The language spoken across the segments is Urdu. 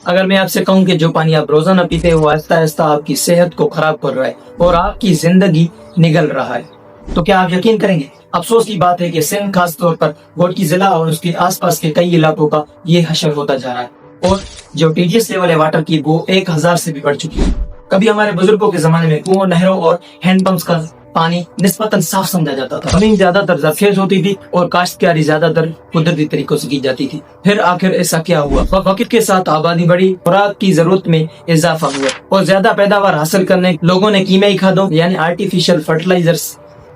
اگر میں آپ سے کہوں کہ جو پانی آپ روزانہ پیتے ہیں وہ آہستہ آہستہ آپ کی صحت کو خراب کر رہا ہے اور آپ کی زندگی نگل رہا ہے تو کیا آپ یقین کریں گے؟ افسوس کی بات ہے کہ سندھ خاص طور پر گوٹکی ضلع اور اس کے آس پاس کے کئی علاقوں کا یہ حشر ہوتا جا رہا ہے اور جو ٹی ڈی ایس لیول ہے واٹر کی وہ 1000 سے بھی بڑھ چکی ہے۔ کبھی ہمارے بزرگوں کے زمانے میں کنووں، نہروں اور ہینڈ پمپس کا پانی نسبتاً صاف سمجھا جاتا تھا۔ زمین زیادہ تر زرخیز ہوتی تھی اور کاشتکاری زیادہ تر قدرتی طریقوں سے کی جاتی تھی۔ پھر آخر ایسا کیا ہوا؟ وقت کے ساتھ آبادی بڑھی، خوراک کی ضرورت میں اضافہ ہوا اور زیادہ پیداوار حاصل کرنے لوگوں نے کیمیائی کھادوں یعنی آرٹیفیشل فرٹیلائزرز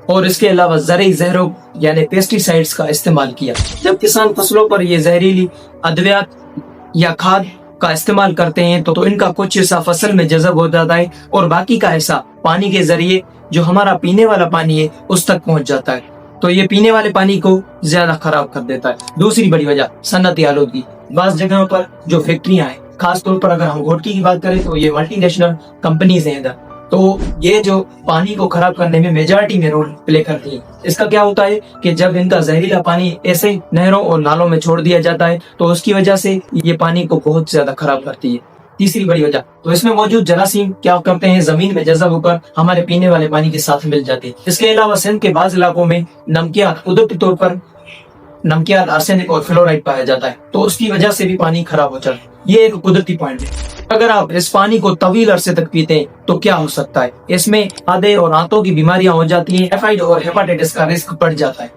اور اس کے علاوہ زرعی زہروں یعنی پیسٹی سائیڈز کا استعمال کیا۔ جب کسان فصلوں پر یہ زہریلی ادویات یا کھاد کا استعمال کرتے ہیں تو ان کا کچھ حصہ فصل میں جذب ہو جاتا ہے اور باقی کا حصہ پانی کے ذریعے جو ہمارا پینے والا پانی ہے اس تک پہنچ جاتا ہے، تو یہ پینے والے پانی کو زیادہ خراب کر دیتا ہے۔ دوسری بڑی وجہ صنعتی آلودگی۔ بعض جگہوں پر جو فیکٹریاں ہیں، خاص طور پر اگر ہم گوٹکی کی بات کریں تو یہ ملٹی نیشنل کمپنیز ہیں ادھر، تو یہ جو پانی کو خراب کرنے میں میجارٹی میں رول پلے کرتی ہے۔ اس کا کیا ہوتا ہے کہ جب ان کا زہریلا پانی ایسے نہروں اور نالوں میں چھوڑ دیا جاتا ہے تو اس کی وجہ سے یہ پانی کو بہت زیادہ خراب کرتی ہے۔ تیسری بڑی وجہ تو اس میں موجود جراثیم کیا کرتے ہیں، زمین میں جذب ہو کر ہمارے پینے والے پانی کے ساتھ مل جاتے ہیں۔ اس کے علاوہ سندھ کے بعض علاقوں میں نمکیات، قدرتی طور پر نمکیات، آرسینک اور فلورائڈ پایا جاتا ہے، تو اس کی وجہ سے بھی پانی خراب ہو جاتا ہے۔ یہ ایک قدرتی پوائنٹ ہے۔ اگر آپ اس پانی کو طویل عرصے تک پیتے ہیں تو کیا ہو سکتا ہے؟ اس میں معدے اور آنتوں کی بیماریاں ہو جاتی ہیں، ٹائفائڈ اور ہیپاٹائٹس کا رسک بڑھ جاتا ہے،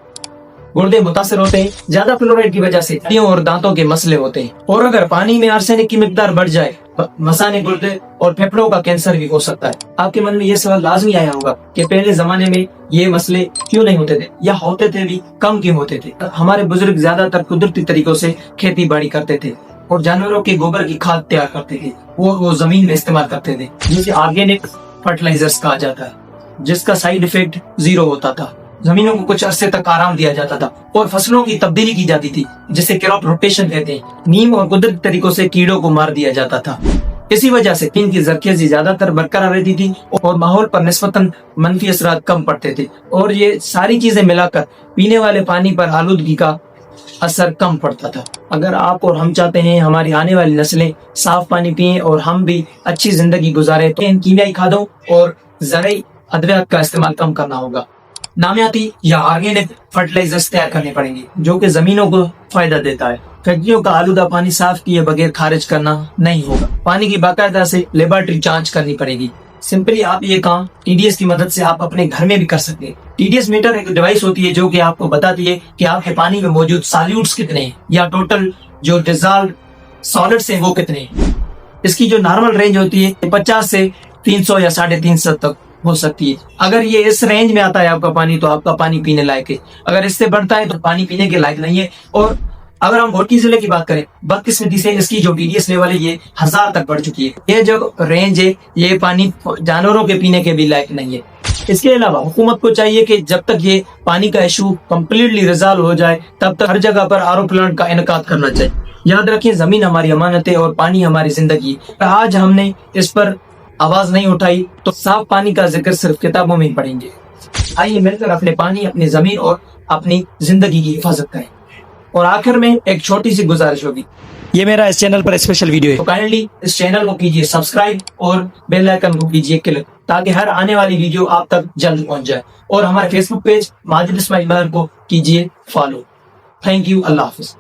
گردے متاثر ہوتے ہیں، زیادہ فلورائڈ کی وجہ سے ہڈیوں اور دانتوں کے مسئلے ہوتے ہیں، اور اگر پانی میں آرسینک کی مقدار بڑھ جائے مثانے، گردے اور پھیپھڑوں کا کینسر بھی ہو سکتا ہے۔ آپ کے من میں یہ سوال لازمی آیا ہوگا کہ پہلے زمانے میں یہ مسئلے کیوں نہیں ہوتے تھے، یا ہوتے تھے بھی کم کیوں ہوتے تھے؟ ہمارے بزرگ زیادہ تر قدرتی طریقوں سے کھیتی باڑی کرتے تھے اور جانوروں کے گوبر کی کھاد تیار کرتے تھے، وہ زمین میں استعمال کرتے تھے، جسے آرگینک فرٹیلائزرز کہا جاتا ہے، جس کا سائیڈ ایفیکٹ 0 ہوتا تھا۔ زمینوں کو کچھ عرصے تک آرام دیا جاتا تھا اور فصلوں کی تبدیلی کی جاتی تھی، جسے کراپ روٹیشن کہتے ہیں۔ نیم اور قدرتی طریقوں سے کیڑوں کو مار دیا جاتا تھا۔ اسی وجہ سے ان کی زرخیزی زیادہ تر برقرار رہتی تھی اور ماحول پر نسبتاً منفی اثرات کم پڑتے تھے، اور یہ ساری چیزیں ملا کر پینے والے پانی پر آلودگی کا اثر کم پڑتا تھا۔ اگر آپ اور ہم چاہتے ہیں ہماری آنے والی نسلیں صاف پانی پئیں اور ہم بھی اچھی زندگی گزاریں تو ان کیمیائی کھادوں اور زرعی ادویات کا استعمال کم کرنا ہوگا۔ نامیاتی یا آرگینک فرٹیلائزرز تیار کرنے پڑیں گے جو کہ زمینوں کو فائدہ دیتا ہے۔ فیکٹریوں کا آلودہ پانی صاف کیے بغیر خارج کرنا نہیں ہوگا۔ پانی کی باقاعدہ سے لیبارٹری جانچ کرنی پڑے گی۔ سمپلی آپ یہ کام ٹی ڈی ایس کی مدد سے آپ اپنے گھر میں بھی کر سکتے ہیں۔ ٹی ڈی ایس میٹر ایک ڈیوائس ہوتی ہے جو کہ آپ کو بتاتی ہے کہ آپ کے پانی میں موجود سالیوٹس کتنے ہیں یا ٹوٹل جو ڈیزالوڈ سالڈس ہیں وہ کتنے ہیں۔ اس کی جو نارمل رینج ہوتی ہے 50 سے 300 یا 350 تک ہو سکتی ہے۔ اگر یہ اس رینج میں آتا ہے آپ کا پانی تو آپ کا پانی پینے لائق ہے، اگر اس سے بڑھتا ہے تو پانی پینے کے لائق نہیں ہے۔ اور اگر ہم گوٹکی ضلع کی بات کریں، بدقسمتی سے اس کی جو ٹی ڈی ایس لیول ہے یہ 1000 تک بڑھ چکی ہے۔ یہ جو رینج ہے یہ پانی جانوروں کے پینے کے بھی لائق نہیں ہے۔ اس کے علاوہ حکومت کو چاہیے کہ جب تک یہ پانی کا ایشو کمپلیٹلی ریزالو ہو جائے تب تک ہر جگہ پر آر او پلانٹ کا انعقاد کرنا چاہیے۔ یاد رکھیں زمین ہماری امانت ہے اور پانی ہماری زندگی ہے۔ آج ہم نے اس پر آواز نہیں اٹھائی تو صاف پانی کا ذکر صرف کتابوں میں ہی پڑھیں گے۔ آئیے مل کر اپنے پانی، اپنی زمین اور اپنی زندگی کی حفاظت کریں۔ اور آخر میں ایک چھوٹی سی گزارش ہوگی، یہ میرا اس چینل پر اسپیشل ویڈیو ہے تو کائنڈلی اس چینل کو کیجیے سبسکرائب اور بیل آئیکن کو کیجیے کلک تاکہ ہر آنے والی ویڈیو آپ تک جلد پہنچ جائے، اور ہمارے فیس بک پیج ماجد اسماعیل مہر کو کیجیے فالو۔ تھینک یو، اللہ حافظ۔